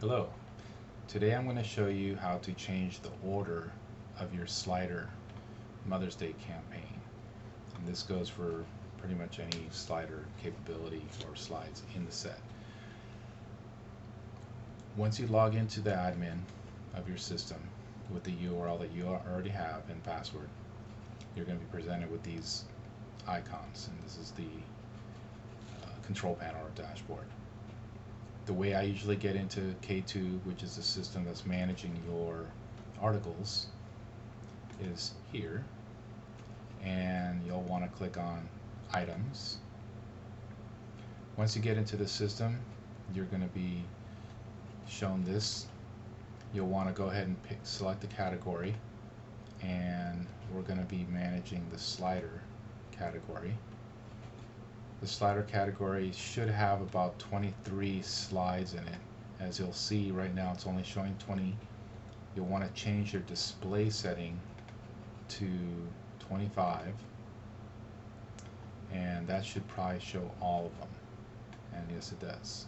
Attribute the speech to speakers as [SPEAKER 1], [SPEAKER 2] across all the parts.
[SPEAKER 1] Hello. Today I'm going to show you how to change the order of your slider Mother's Day campaign. And this goes for pretty much any slider capability or slides in the set. Once you log into the admin of your system with the URL that you already have and password, you're going to be presented with these icons, and this is the control panel or dashboard. The way I usually get into K2, which is the system that's managing your articles, is here, and you'll want to click on items. Once you get into the system, you're going to be shown this. You'll want to go ahead and select the category, and we're going to be managing the slider category. The slider category should have about 23 slides in it. As you'll see right now, it's only showing 20. You'll want to change your display setting to 25, and that should probably show all of them, and yes, it does.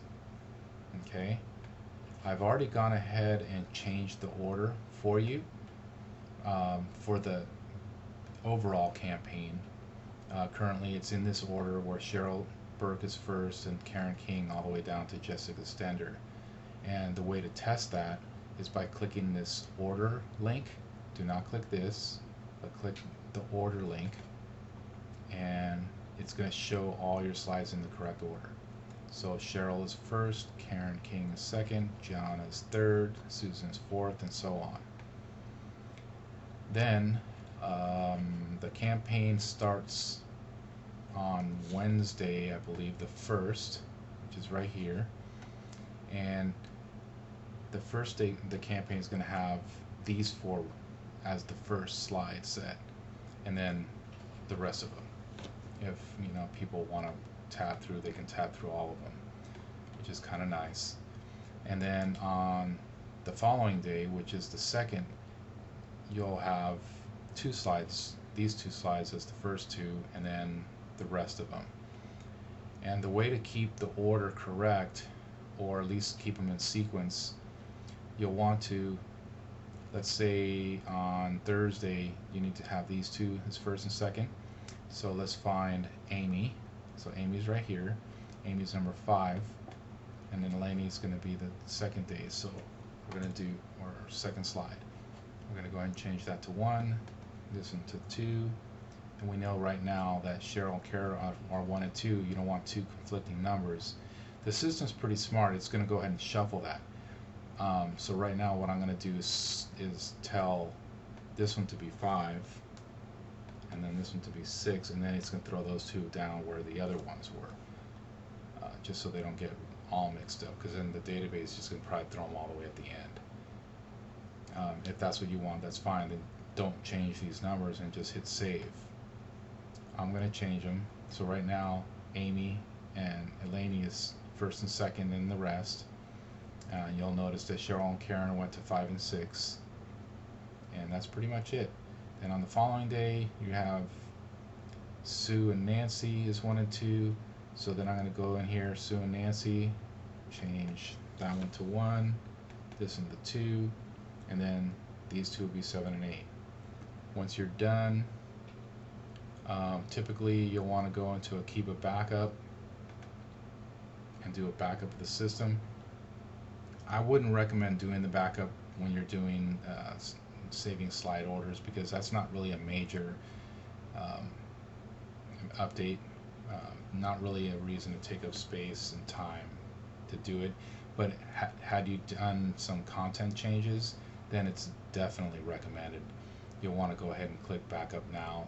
[SPEAKER 1] Okay, I've already gone ahead and changed the order for you for the overall campaign. Currently it's in this order where Cheryl Burke is first and Karen King all the way down to Jessica Stender. And the way to test that is by clicking this order link. Do not click this, but click the order link, and it's going to show all your slides in the correct order. So Cheryl is first, Karen King is second, John is third, Susan is fourth, and so on. Then the campaign starts on Wednesday, I believe the 1st, which is right here, and the first day the campaign is going to have these four as the first slide set, and then the rest of them. If people want to tab through, they can tab through all of them, which is kind of nice. And then on the following day, which is the 2nd, you'll have two slides, these two slides as the first two, and then the rest of them. And the way to keep the order correct, or at least keep them in sequence, you'll want to, let's say on Thursday you need to have these two as first and second. So let's find Amy. So Amy's right here. Amy's number 5, and then Elaine's going to be the second day. So we're going to do our second slide. We're going to go ahead and change that to 1, this one to 2, and we know right now that Cheryl and Kara are 1 and 2. You don't want two conflicting numbers. The system's pretty smart. It's going to go ahead and shuffle that. So right now what I'm going to do is tell this one to be 5, and then this one to be 6, and then it's going to throw those two down where the other ones were, just so they don't get all mixed up, because then the database is just going to probably throw them all the way at the end. If that's what you want, that's fine. Then don't change these numbers and just hit save. I'm going to change them. So right now Amy and Elaine is first and second in the rest. You'll notice that Cheryl and Karen went to 5 and 6, and that's pretty much it. Then on the following day you have Sue and Nancy is 1 and 2. So then I'm going to go in here, Sue and Nancy, change that one to 1, this one to 2, and then these two will be 7 and 8. Once you're done, typically you'll want to go into a keep a backup and do a backup of the system. I wouldn't recommend doing the backup when you're doing saving slide orders, because that's not really a major update. Not really a reason to take up space and time to do it. But had you done some content changes, then it's definitely recommended. You'll want to go ahead and click backup now.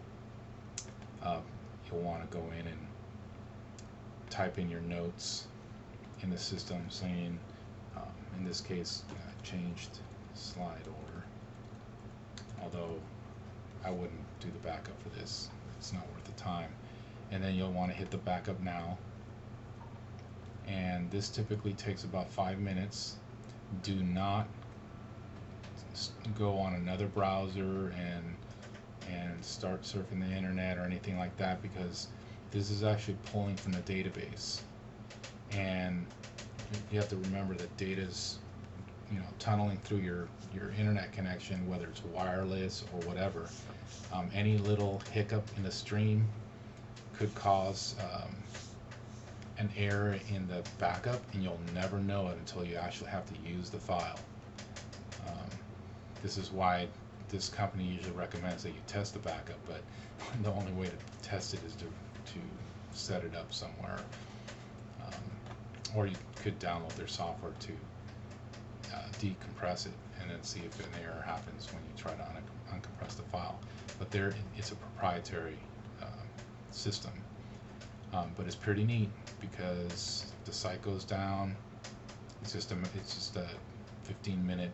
[SPEAKER 1] You'll want to go in and type in your notes in the system saying, in this case, changed slide order. Although I wouldn't do the backup for this, it's not worth the time. And then you'll want to hit the backup now, and this typically takes about 5 minutes. Do not go on another browser and start surfing the internet or anything like that, because this is actually pulling from the database, and you have to remember that data's tunneling through your internet connection, whether it's wireless or whatever. Any little hiccup in the stream could cause an error in the backup, and you'll never know it until you actually have to use the file. This is why this company usually recommends that you test the backup, but the only way to test it is to set it up somewhere. Or you could download their software to decompress it and then see if an error happens when you try to uncompress the file. But it's a proprietary system. But it's pretty neat because the site goes down. It's just a 15-minute,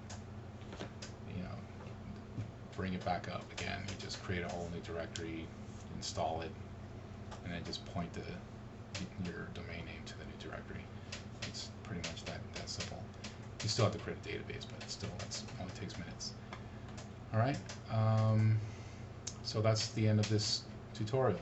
[SPEAKER 1] bring it back up again. You just create a whole new directory, install it, and then just point your domain name to the new directory. It's pretty much that simple. You still have to create a database, but still, that only takes minutes. All right. So that's the end of this tutorial.